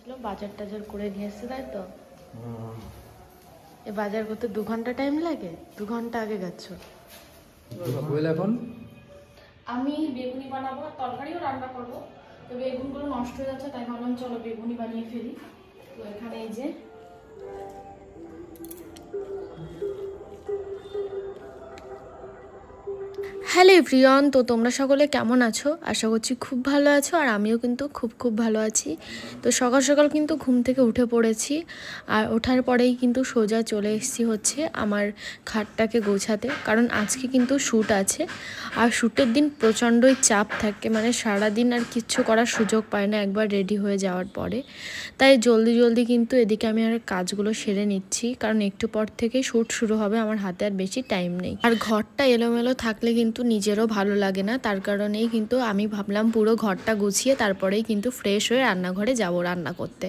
ছিল বাজার টাজার করে নিয়ে এসছে, তাই তো? এই বাজার করতে 2 ঘন্টা টাইম লাগে? 2 ঘন্টা আগে গেছ? এখন আমি বেগুনি বানাবো আর তরকারিও রান্না করবো। তো বেগুনগুলো নষ্ট হয়ে যাচ্ছে, তাই ভাবলাম চলো বেগুনি বানিয়ে ফেলি। তো এখানে এই যে হ্যালো এভরিওয়ান, তো তোমরা সকলে কেমন আছো? আশা করছি খুব ভালো আছো, আর আমিও কিন্তু খুব ভালো আছি। তো সকাল সকাল কিন্তু ঘুম থেকে উঠে পড়েছি, আর ওঠার পরেই কিন্তু সোজা চলে এসেছি হচ্ছে আমার খাটটাকে গোছাতে, কারণ আজকে কিন্তু শ্যুট আছে। আর শ্যুটের দিন প্রচণ্ডই চাপ থাকে, মানে সারাদিন আর কিচ্ছু করার সুযোগ পায় না একবার রেডি হয়ে যাওয়ার পরে। তাই জলদি কিন্তু এদিকে আমি আর কাজগুলো সেরে নিচ্ছি, কারণ একটু পর থেকে শ্যুট শুরু হবে, আমার হাতে আর বেশি টাইম নেই। আর ঘরটা এলোমেলো থাকলে কিন্তু নিজেরও ভালো লাগে না, তার কারণেই কিন্তু আমি ভাবলাম পুরো ঘরটা গুছিয়ে তারপরেই কিন্তু ফ্রেশ হয়ে রান্নাঘরে যাব রান্না করতে।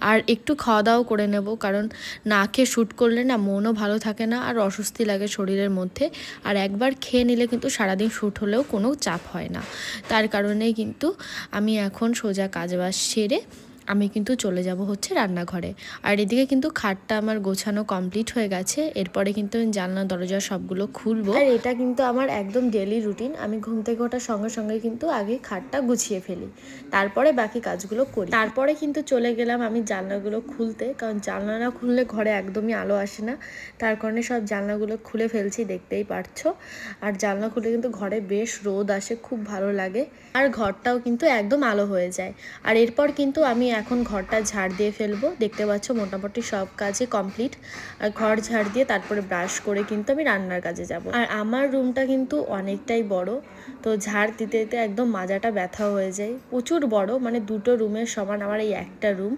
আর একটু খাওয়া দাওয়া করে নেব, কারণ না খেয়ে শ্যুট করলে না মনও ভালো থাকে না, আর অস্বস্তি লাগে শরীরের মধ্যে। আর একবার খেয়ে নিলে কিন্তু সারাদিন শ্যুট হলেও কোনো চাপ হয় না। তার কারণেই কিন্তু আমি এখন সোজা কাজবাজ সেরে আমি কিন্তু চলে যাব হচ্ছে রান্নাঘরে। আর এদিকে কিন্তু খাটটা আমার গোছানো কমপ্লিট হয়ে গেছে। এরপরে কিন্তু আমি জানলা দরজা সবগুলো খুলবো। আর এটা কিন্তু আমার একদম ডেলি রুটিন। আমি ঘুম থেকে ওঠার সঙ্গে সঙ্গে কিন্তু আগে খাটটা গুছিয়ে ফেলি, তারপরে বাকি কাজগুলো করি। তারপরে কিন্তু চলে গেলাম আমি জানলাগুলো খুলতে, কারণ জানলা না খুললে ঘরে একদমই আলো আসে না। তার কারণে সব জানলাগুলো খুলে ফেলছি, দেখতেই পারছো। আর জানলা খুলে কিন্তু ঘরে বেশ রোদ আসে, খুব ভালো লাগে, আর ঘরটাও কিন্তু একদম আলো হয়ে যায়। আর এরপর কিন্তু আমি এখন ঘরটা ঝাড় দিয়ে ফেলবো। দেখতে পাচ্ছ মোটামুটি সব কাজই কমপ্লিট। আর ঘর ঝাড় দিয়ে তারপরে ব্রাশ করে কিন্তু আমি রান্নার কাজে যাব। আর আমার রুমটা কিন্তু অনেকটাই বড়, তো ঝাড় দিতে দিতে একদম মাজাটা ব্যথা হয়ে যায়, প্রচুর বড়, মানে 2টো রুমের সমান আমার এই একটা রুম।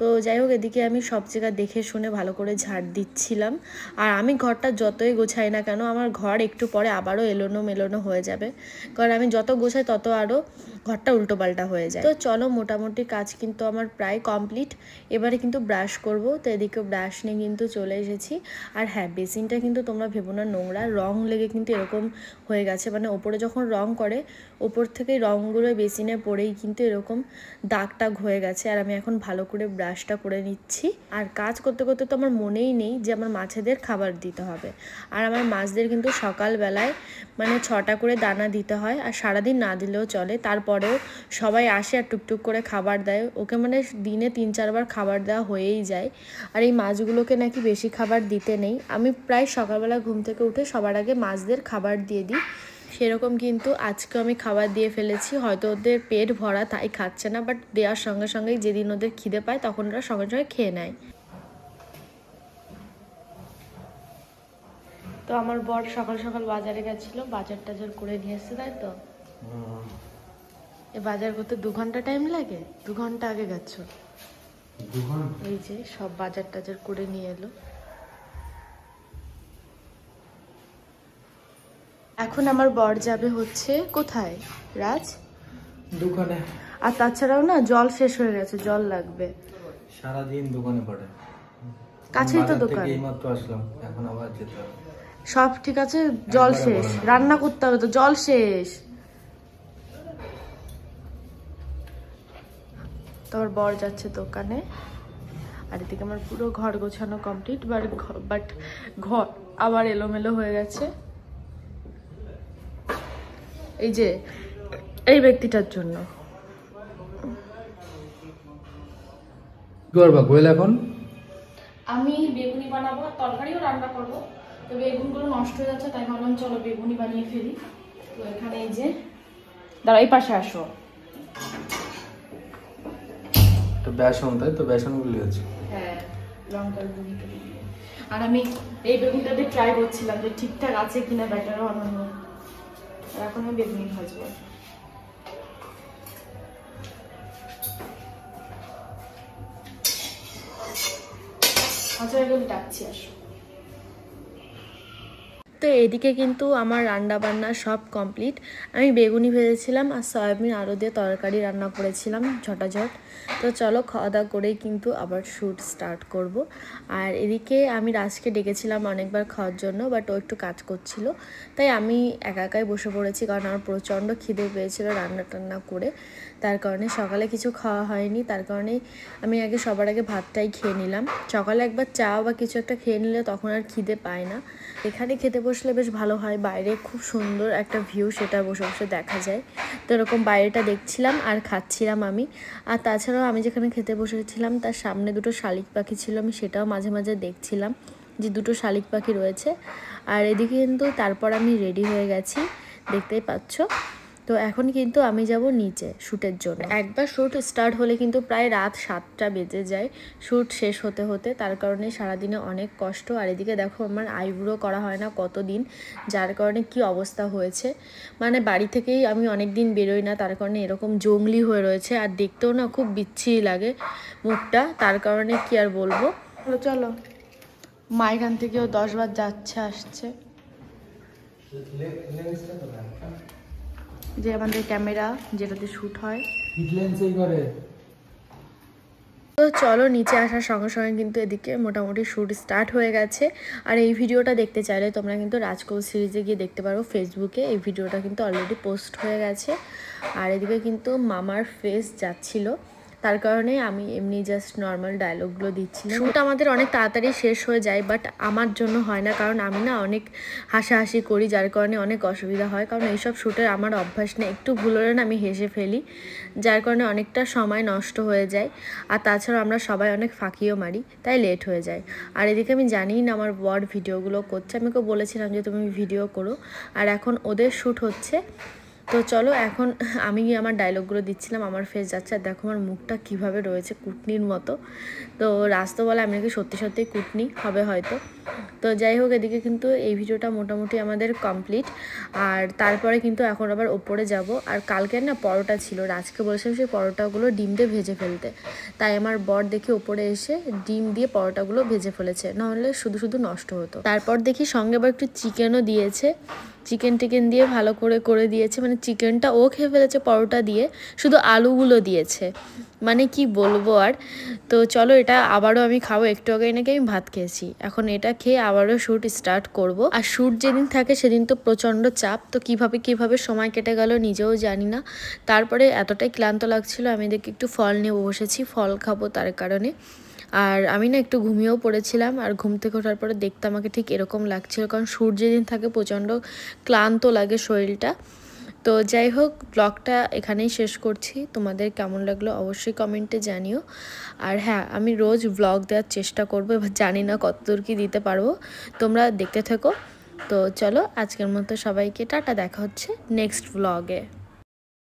তো যাই হোক, এদিকে আমি সব জায়গা দেখে শুনে ভালো করে ঝাড় দিচ্ছিলাম। আর আমি ঘরটা যতই গোছাই না কেন, আমার ঘর একটু পরে আবারও এলোনো মেলোনো হয়ে যাবে, কারণ আমি যত গোছাই তত আরও ঘরটা উল্টোপাল্টা হয়ে যায়। তো চলো, মোটামুটি কাজ কিন্তু আমার প্রায় কমপ্লিট। এবারে কিন্তু ব্রাশ করব, তো এদিকে ব্রাশ নিয়ে কিন্তু চলে এসেছি। আর হ্যাঁ, বেসিনটা কিন্তু তোমরা ভেবো না নোংরা, রং লেগে কিন্তু এরকম হয়ে গেছে, মানে ওপরে যখন রং করে ওপর থেকে রঙগুলো বেসিনে পড়েই কিন্তু এরকম দাগ টাগ হয়ে গেছে। আর আমি এখন ভালো করে ব্রাশটা করে নিচ্ছি। আর কাজ করতে করতে তো আমার মনেই নেই যে আমার মাছেদের খাবার দিতে হবে। আর আমার মাছদের কিন্তু সকালবেলায় মানে 6টা করে দানা দিতে হয়, আর সারাদিন না দিলেও চলে। তারপরেও সবাই আসে আর টুকটুক করে খাবার দেয় ওকে, মানে দিনে 3-4 বার খাবার দেওয়া হয়েই যায়। আর এই মাছগুলোকে নাকি বেশি খাবার দিতে নেই। আমি প্রায় সকালবেলা ঘুম থেকে উঠে সবার আগে মাছদের খাবার দিয়ে দিই। সেরকম কিন্তু আজকে আমি খাবার দিয়ে ফেলেছি, হয়তো ওদের পেট ভরা তাই খাচ্ছে না, বাট দেওয়ার সঙ্গে সঙ্গেই যেদিন ওদের খিদে পায় তখন ওরা সঙ্গে সঙ্গে খেয়ে নেয়। তো আমার বর সকাল সকাল বাজারে গেছিল, বাজার টাজার করে নিয়ে এসছে, তাই তো? এই বাজার করতে 2 ঘন্টা টাইম লাগে? 2 ঘন্টা আগে গেছ? এই যে সব বাজার টাজার করে নিয়ে এলো। এখন আমার বর যাবে হচ্ছে কোথায় রাজ? দোকানে। আর তাছাড়াও না জল শেষ হয়ে গেছে, জল লাগবে। সারাদিন দোকানে পড়ে, কাছেই তো দোকান। এইমাত্র আসলাম, এখন আবার যেতে হবে। সব ঠিক আছে, জল শেষ, রান্না করতে হবে তো, জল শেষ। তোর বর যাচ্ছে দোকানে, আর এদিকে আমার পুরো ঘর গোছানো কমপ্লিট, বাট ঘর আবার এলোমেলো হয়ে গেছে। এই যে এই ব্যক্তিটার জন্য। এখন আমি বেগুনি বানাবো আর তরকারিও রান্না করবো। তো বেগুনগুলো নষ্ট হয়ে যাচ্ছে, তাই ভাবলাম চলো বেগুনি বানিয়ে ফেলি। তো এখানে এই যে দাঁড়া, এই পাশে আসো। বেসন, তাই তো? বেসন গুলি আছে। হ্যাঁ, লঙ্কার গুঁড়ি দিয়ে। আর আমি এই বেগুনটা দিয়ে ট্রাই করছিলাম যে ঠিকঠাক আছে কিনা ব্যাটার বানানো। আর এখন আমি বেগুনি ভাজবো। আচ্ছা, এগুলো ডাকছি, আসো। তো তো এদিকে কিন্তু আমার রান্না বান্না সব কমপ্লিট। আমি বেগুনি ভেজেছিলাম আর সয়াবিন আলু দিয়ে তরকারি রান্না করেছিলাম ঝটাঝট। তো চলো খাওয়া দাওয়া করেই কিন্তু আবার শ্যুট স্টার্ট করব। আর এদিকে আমি রাজকে ডেকেছিলাম অনেকবার খাওয়ার জন্য, বাট ও একটু কাজ করছিল, তাই আমি একা একাই বসে পড়েছি, কারণ আমার প্রচণ্ড খিদে পেয়েছিল রান্না টান্না করে। তার কারণে সকালে কিছু খাওয়া হয়নি, তার কারণেই আমি আগে সবার আগে ভাতটাই খেয়ে নিলাম। সকালে একবার চা বা কিছু একটা খেয়ে নিলে তখন আর খিদে পায় না। এখানে খেতে বসলে বেশ ভালো হয়, বাইরে খুব সুন্দর একটা ভিউ, সেটা বসে বসে দেখা যায়। তো এরকম বাইরেটা দেখছিলাম আর খাচ্ছিলাম আমি। আর তাছাড়াও আমি যেখানে খেতে বসেছিলাম তার সামনে দুটো শালিক পাখি ছিল, আমি সেটাও মাঝে মাঝে দেখছিলাম যে দুটো শালিক পাখি রয়েছে। আর এদিকে কিন্তু তারপর আমি রেডি হয়ে গেছি, দেখতেই পাচ্ছ। তো এখন কিন্তু আমি যাব নিচে শ্যুটের জন্য। একবার শ্যুট স্টার্ট হলে কিন্তু প্রায় রাত 7টা বেজে যায় শ্যুট শেষ হতে হতে, তার কারণে সারাদিনে অনেক কষ্ট। আর এদিকে দেখো আমার আইব্রো করা হয় না কতদিন, যার কারণে কি অবস্থা হয়েছে। মানে বাড়ি থেকেই আমি অনেক দিন বেরোই না, তার কারণে এরকম জংলি হয়ে রয়েছে, আর দেখতেও না খুব বিচ্ছিরি লাগে মুখটা, তার কারণে কি আর বলবো। চলো চলো, মা এখান থেকেও 10 বার যাচ্ছে আসছে। যে আমাদের ক্যামেরা যেটাতে শ্যুট হয়, তো চলো নিচে আসার সঙ্গে সঙ্গে কিন্তু এদিকে মোটামুটি শ্যুট স্টার্ট হয়ে গেছে। আর এই ভিডিওটা দেখতে চাইলে তোমরা কিন্তু রাজকৌল সিরিজে গিয়ে দেখতে পারো ফেসবুকে, এই ভিডিওটা কিন্তু অলরেডি পোস্ট হয়ে গেছে। আর এদিকে কিন্তু মামার ফেস যাচ্ছিল, তার কারণে আমি এমনি জাস্ট নর্মাল ডায়লগগুলো দিচ্ছিলাম। শ্যুট আমাদের অনেক তাড়াতাড়ি শেষ হয়ে যায়, বাট আমার জন্য হয় না, কারণ আমি না অনেক হাসাহাসি করি, যার কারণে অনেক অসুবিধা হয়। কারণ এইসব শ্যুটের আমার অভ্যাস নেই, একটু ভুল হলে না আমি হেসে ফেলি, যার কারণে অনেকটা সময় নষ্ট হয়ে যায়। আর তাছাড়া আমরা সবাই অনেক ফাঁকিও মারি, তাই লেট হয়ে যায়। আর এদিকে আমি জানিই না আমার বর ভিডিওগুলো করছে, আমি ওকে বলেছিলাম যে তুমি ভিডিও করো, আর এখন ওদের শ্যুট হচ্ছে। তো চলো এখন আমি আমার ডায়লগগুলো দিচ্ছিলাম, আমার ফেস যাচ্ছে, আর দেখো আমার মুখটা কিভাবে রয়েছে কুটনির মতো। তো রাস্তা বলে আমি নাকি সত্যি সত্যিই কুটনি হবে হয়তো। তো যাই হোক, এদিকে কিন্তু এই ভিডিওটা মোটামুটি আমাদের কমপ্লিট। আর তারপরে কিন্তু এখন আবার ওপরে যাব। আর কালকের না পরোটা ছিল, রাজকে বলেছিলাম সেই পরোটাগুলো ডিম দিয়ে ভেজে ফেলতে, তাই আমার বর দেখি ওপরে এসে ডিম দিয়ে পরোটাগুলো ভেজে ফেলেছে, নাহলে শুধু শুধু নষ্ট হতো। তারপর দেখি সঙ্গে আবার একটু চিকেনও দিয়েছে, চিকেন টিকেন দিয়ে ভালো করে দিয়েছে। মানে চিকেনটা ও খেয়ে ফেলেছে পরোটা দিয়ে, শুধু আলুগুলো দিয়েছে, মানে কি বলবো আর। তো চলো এটা আবারও আমি খাবো, একটু আগে নাকি আমি ভাত খেয়েছি, এখন এটা খেয়ে আবারও শ্যুট স্টার্ট করব। আর শ্যুট যেদিন থাকে সেদিন তো প্রচণ্ড চাপ, তো কিভাবে সময় কেটে গেল নিজেও জানি না। তারপরে এতটাই ক্লান্ত লাগছিল, আমি দেখি একটু ফল নিয়ে বসেছি, ফল খাবো তার কারণে। আর আমি না একটু ঘুমিয়েও পড়েছিলাম, আর ঘুম থেকে ওঠার পরে দেখতে আমাকে ঠিক এরকম লাগছিল, কারণ শ্যুট যেদিন থাকে প্রচণ্ড ক্লান্ত লাগে শরীরটা। তো যাই হোক, ব্লগটা এখানেই শেষ করছি। তোমাদের কেমন লাগলো অবশ্যই কমেন্টে জানিও। আর হ্যাঁ, আমি রোজ ব্লগ দেওয়ার চেষ্টা করবো, এবার জানি না কতদূর কি দিতে পারবো, তোমরা দেখতে থেকো। তো চলো আজকের মতো সবাইকে টাটা, দেখা হচ্ছে নেক্সট ব্লগে।